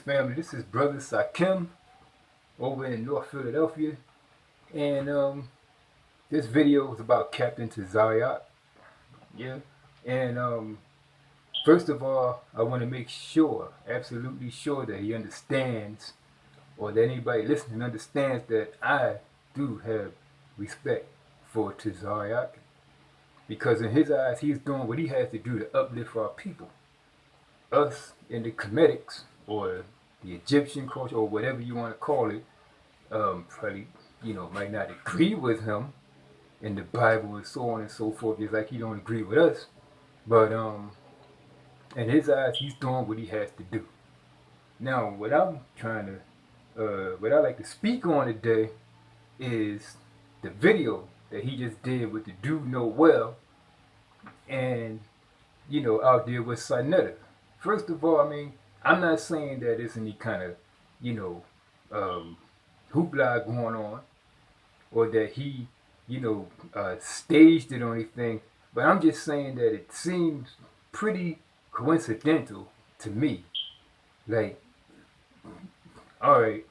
family. This is Brother Sakim over in North Philadelphia. And this video is about Captain Tazaryach. Yeah. And first of all, I want to make sure, absolutely sure, that he understands, or that anybody listening understands, that I do have respect for Tazaryach. Because in his eyes, he's doing what he has to do to uplift our people. Us in the Comedics, or the Egyptian culture, or whatever you want to call it, probably, might not agree with him in the Bible and so on and so forth, just like he don't agree with us. But in his eyes, he's doing what he has to do. Now, what I like to speak on today is the video that he just did with the dude Noel, and out there with Sa Neter. First of all, I'm not saying that there's any kind of, hoopla going on, or that he, staged it or anything. But I'm just saying that it seems pretty coincidental to me. Like, alright,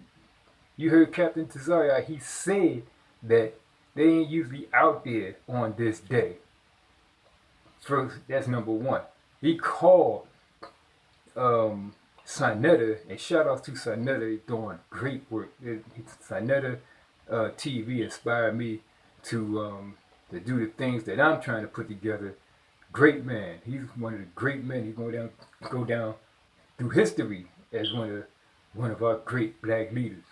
you heard Captain Tazaryach, he said that they ain't usually out there on this day. First, that's number one. He called Sa Neter, and shout out to Sa Neter, doing great work. Sa Neter TV inspired me to do the things that I'm trying to put together. Great man. He's one of the great men. He's going to go down through history as one of our great black leaders.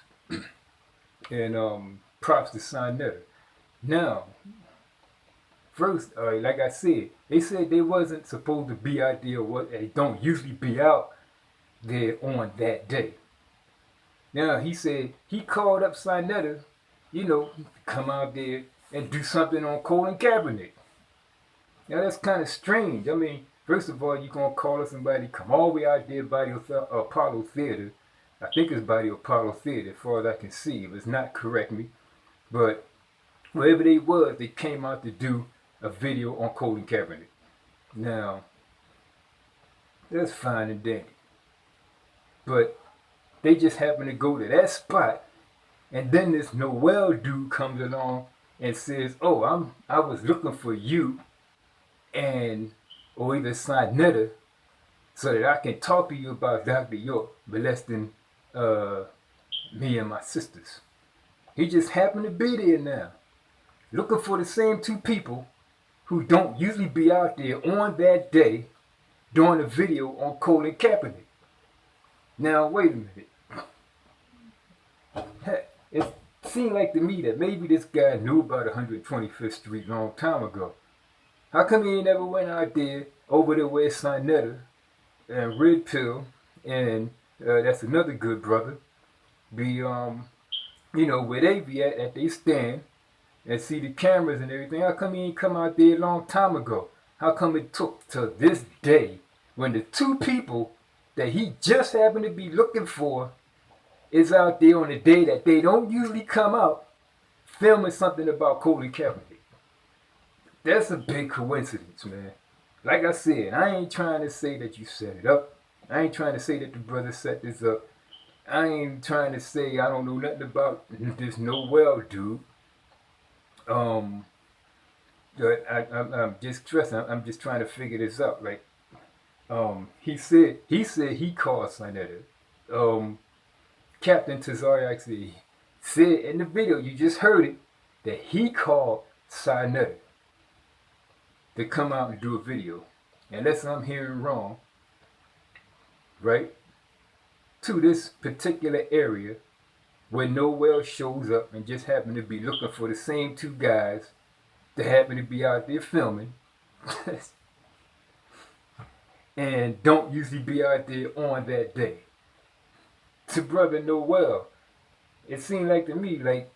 And props to Sa Neter. Now, first, like I said, they said they wasn't supposed to be out there, or they don't usually be out there on that day. Now, he said he called up Sa Neter, come out there and do something on Colin Kaepernick. Now, that's kind of strange. First of all, you're going to call up somebody, come all the way out there by the Apollo Theater. I think it's by the Apollo Theater, as far as I can see. If it's not, correct me. But wherever they was, they came out to do a video on Colin Kaepernick. Now, that's fine and dandy. But they just happen to go to that spot, and then this Noel dude comes along and says, "Oh, I was looking for you, or even Sa Neter, so that I can talk to you about Dr. York molesting me and my sisters." He just happened to be there now, looking for the same two people who don't usually be out there on that day doing a video on Colin Kaepernick. Now, wait a minute. It seemed like to me that maybe this guy knew about 125th Street a long time ago. How come he never went out there over there where Sa Neter and Red Pill, and that's another good brother, be, where they be at they stand, and see the cameras and everything? How come he ain't come out there a long time ago? How come it took till this day, when the two people that he just happened to be looking for is out there on a day that they don't usually come out, filming something about Colin Kaepernick? That's a big coincidence, man. Like I said, I ain't trying to say that you set it up. I ain't trying to say that the brother set this up. I ain't trying to say I don't know nothing about this Noel dude. I'm just stressing. I'm just trying to figure this out. Like, he said he called Sa Neter. Captain Tazaryach said in the video, you just heard it, that he called Sa Neter to come out and do a video. Unless I'm hearing wrong, right? To this particular area where Noel shows up and just happen to be looking for the same two guys that happen to be out there filming and don't usually be out there on that day. To brother Noel, it seemed like to me like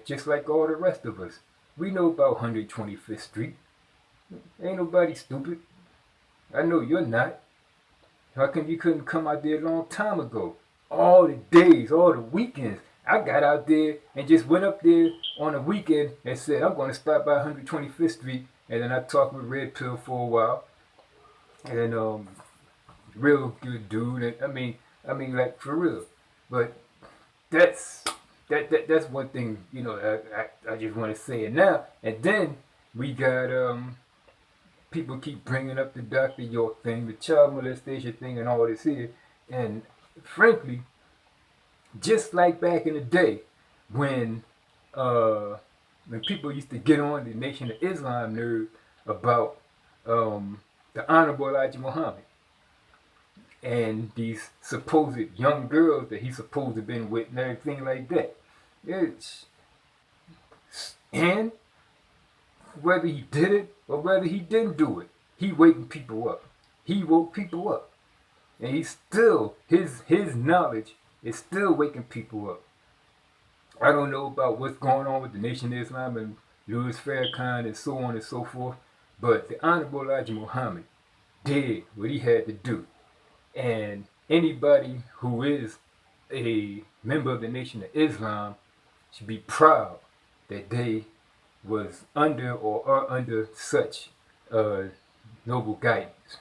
just like all the rest of us, we know about 125th Street. Ain't nobody stupid. I know you're not. How come you couldn't come out there a long time ago? All the days, all the weekends. I got out there and just went up there on a weekend and said, I'm going to stop by 125th Street. And then I talked with Red Pill for a while. And real good dude. And I mean, like for real. But that's that's one thing, I just want to say it now. And then we got people keep bringing up the Dr. York thing, the child molestation thing, and all this here. And frankly, just like back in the day when uh, when people used to get on the Nation of Islam nerve about the Honorable Elijah Muhammad and these supposed young girls that he's supposed to have been with and everything like that. It's, and whether he did it or whether he didn't do it, he waking people up. He woke people up. And he's still, his knowledge is still waking people up. I don't know about what's going on with the Nation of Islam and Louis Farrakhan and so on and so forth, but the Honorable Elijah Muhammad did what he had to do. And anybody who is a member of the Nation of Islam should be proud that they was under or are under such noble guidance.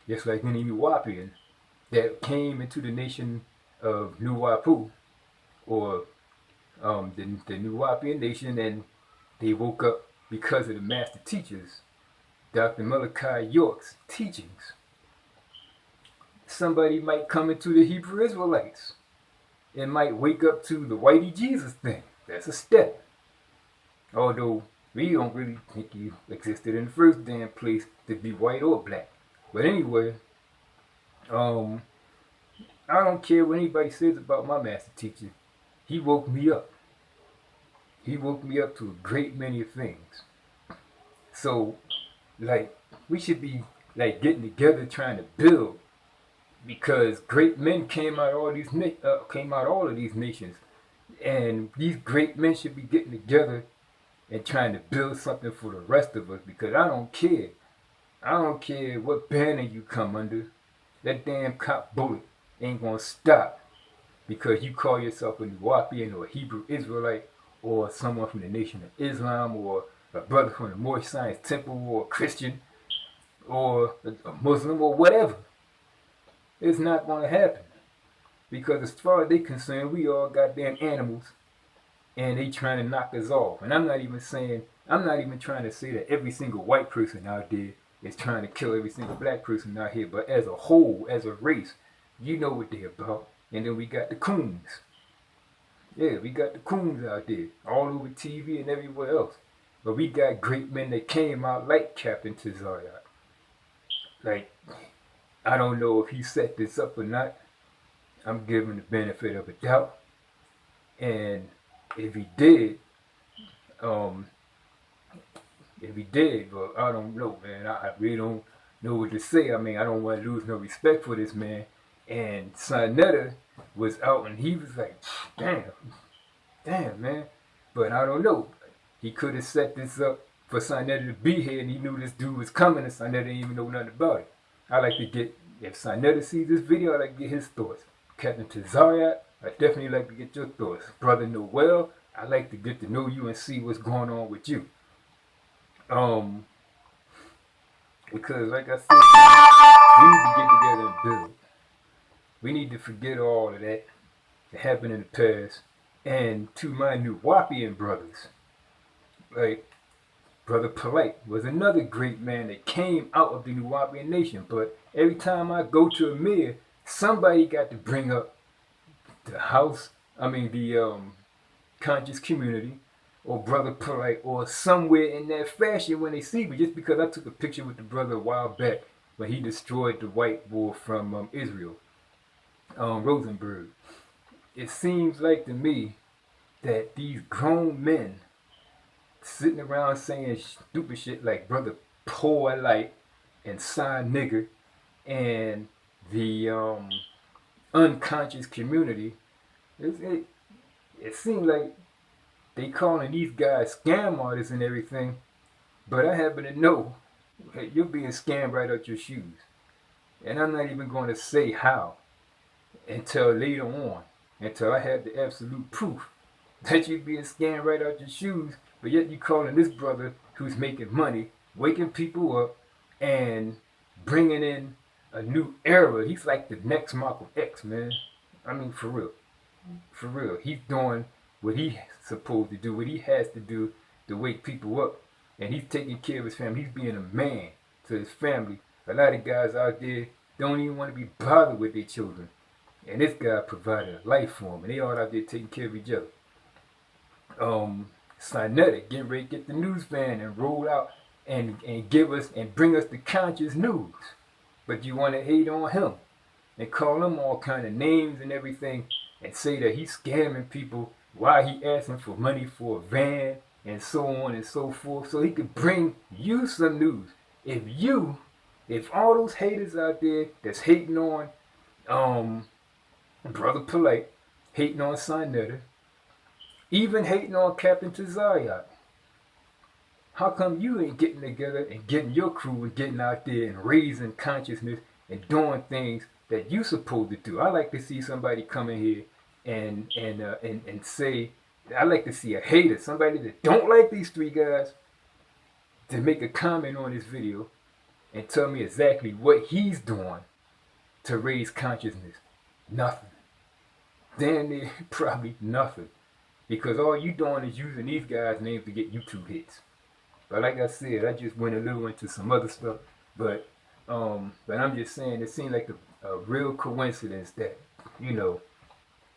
Just like any Nuwaupian that came into the nation of Nuwaupu, or the Nuwaupian nation, and they woke up because of the master teachers, Dr. Malachi York's teachings. Somebody might come into the Hebrew Israelites and might wake up to the Whitey Jesus thing. That's a step. Although we don't really think he existed in the first damn place to be white or black. But anyway, I don't care what anybody says about my master teacher. He woke me up. He woke me up to a great many things. So, like, we should be like getting together trying to build, because great men came out of all these nations, and these great men should be getting together and trying to build something for the rest of us. Because I don't care. I don't care what banner you come under. That damn cop bullet ain't gonna stop because you call yourself a Nuwaupian or a Hebrew Israelite or someone from the Nation of Islam or a brother from the Moorish Science Temple or a Christian or a Muslim or whatever. It's not gonna happen, because as far as they concerned, we all goddamn animals, and they trying to knock us off. And I'm not even trying to say that every single white person out there is trying to kill every single black person out here, but as a whole, as a race, you know what they're about. And then we got the coons. Yeah, we got the coons out there, all over TV and everywhere else. But we got great men that came out like Captain Tazaryach. Like, I don't know if he set this up or not. I'm giving the benefit of a doubt. And if he did, well, I don't know, man. I really don't know what to say. I mean, I don't want to lose no respect for this man. And Sa Neter was out, and he was like, damn, man. But I don't know. He could have set this up for Sa Neter to be here, and he knew this dude was coming, and Sa Neter didn't even know nothing about it. I like to get, if Sa Neter sees this video, I like to get his thoughts. Captain Tazaryach, I definitely like to get your thoughts. Brother Noel, I like to get to know you and see what's going on with you. Because like I said, we need to get together and build. We need to forget all of that happened in the past. And to my Nuwaupian brothers, like Brother Polite was another great man that came out of the Nuwaupian nation. But every time I go to a mayor, somebody got to bring up the conscious community, or Brother Polite, or somewhere in that fashion when they see me. Just because I took a picture with the brother a while back when he destroyed the white boy from Israel, Rosenberg. It seems like to me that these grown men sitting around saying stupid shit like Brother Polite and Sa Nigger and the unconscious community, it seems like they calling these guys scam artists and everything, but I happen to know that you're being scammed right out your shoes. And I'm not even going to say how until later on, until I have the absolute proof that you're being scammed right out your shoes, but yet you calling this brother who's making money, waking people up, and bringing in a new era. He's like the next Malcolm X, man. I mean, for real. For real. He's doing what he's supposed to do, what he has to do to wake people up. And he's taking care of his family. He's being a man to his family. A lot of guys out there don't even want to be bothered with their children. And this guy provided a life for them. And they all out there taking care of each other. Sa Neter getting ready to get the news van and roll out and give us and bring us the conscious news. But you want to hate on him and call him all kind of names and everything and say that he's scamming people while he asking for money for a van and so on and so forth, so he could bring you some news. If all those haters out there that's hating on Brother Polite, hating on Sa Neter, even hating on Captain Tazaryach, how come you ain't getting together and getting your crew and getting out there and raising consciousness and doing things that you supposed to do? I like to see somebody come in here and say, I like to see a hater, somebody that don't like these three guys, to make a comment on this video and tell me exactly what he's doing to raise consciousness. Nothing. Damn near probably nothing. Because all you doing is using these guys' names to get YouTube hits. But like I said, I just went a little into some other stuff. But I'm just saying, it seemed like a real coincidence that,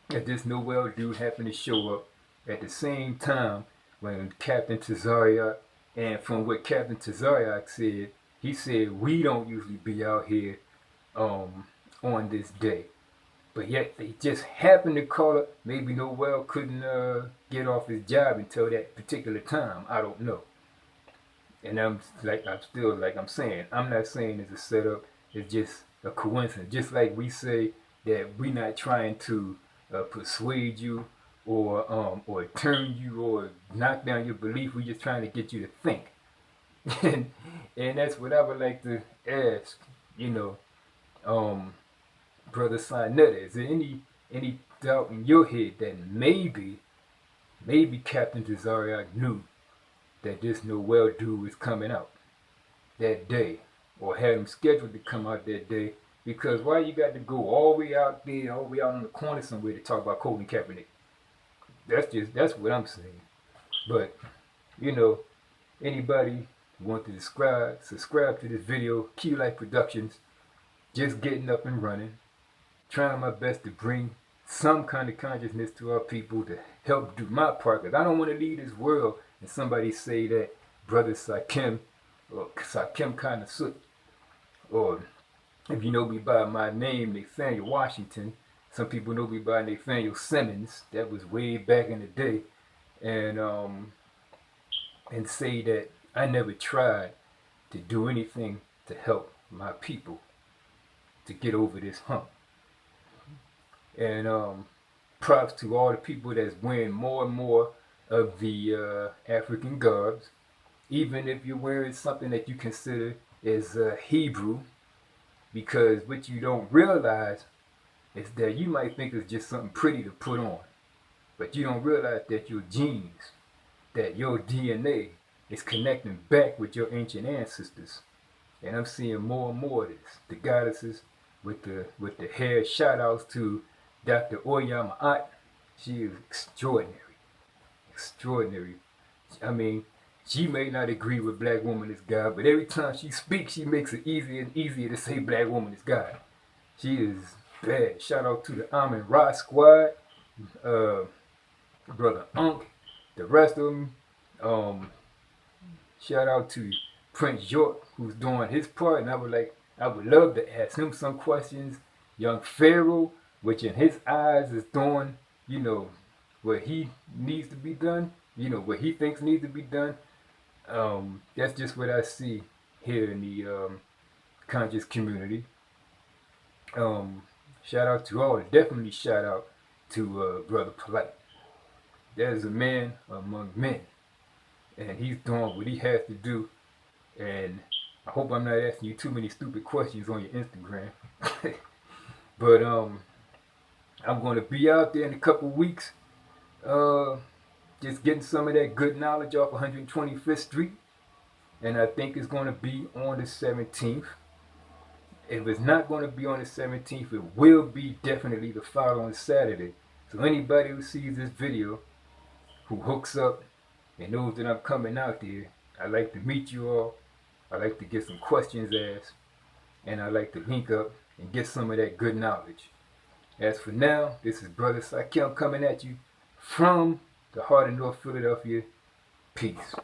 that this Noel dude happened to show up at the same time when Captain Tazaryach, and from what Captain Tazaryach said, he said we don't usually be out here on this day. But yet they just happened to call it. Maybe Noel couldn't get off his job until that particular time. I don't know. And I'm saying, I'm not saying it's a setup. It's just a coincidence. Just like we say that we're not trying to persuade you or turn you or knock down your belief. We're just trying to get you to think. and that's what I would like to ask, Brother Sa Neter, is there any doubt in your head that maybe Captain Tazaryach knew that this Noel dude was coming out that day, or had him scheduled to come out that day? Because why you got to go all the way out there, all the way out on the corner somewhere to talk about Colin Kaepernick? That's what I'm saying. But anybody want to subscribe to this video, Q Life Productions, just getting up and running, trying my best to bring some kind of consciousness to our people to help do my part. Because I don't want to leave this world and somebody say that Brother Sakim or Sakim kind of soot, or if you know me by my name, Nathaniel Washington. Some people know me by Nathaniel Simmons. That was way back in the day, and say that I never tried to do anything to help my people to get over this hump. And props to all the people that's wearing more and more of the African garbs, even if you're wearing something that you consider is Hebrew, because what you don't realize is that you might think it's just something pretty to put on, but you don't realize that your genes, that your DNA is connecting back with your ancient ancestors. And I'm seeing more and more of this. The goddesses with the hair. Shout outs to Dr. Oyama Ott. She is extraordinary. Extraordinary. I mean, she may not agree with Black woman is God, but every time she speaks, she makes it easier and easier to say Black woman is God. She is bad. Shout out to the Amin Ra squad, Brother Unk, the rest of them. Shout out to Prince York, who's doing his part, and I would love to ask him some questions. Young Pharaoh, which in his eyes is doing, what he needs to be done, what he thinks needs to be done. That's just what I see here in the conscious community. Shout out to all. Definitely shout out to Brother Polite. There's a man among men, and he's doing what he has to do. And I hope I'm not asking you too many stupid questions on your Instagram. But I'm going to be out there in a couple weeks, just getting some of that good knowledge off 125th Street. And I think it's going to be on the 17th. If it's not going to be on the 17th, it will be definitely the following Saturday. So anybody who sees this video, who hooks up and knows that I'm coming out there, I'd like to meet you all. I'd like to get some questions asked. And I'd like to link up and get some of that good knowledge. As for now, this is Brother Sa coming at you from the heart of North Philadelphia. Peace.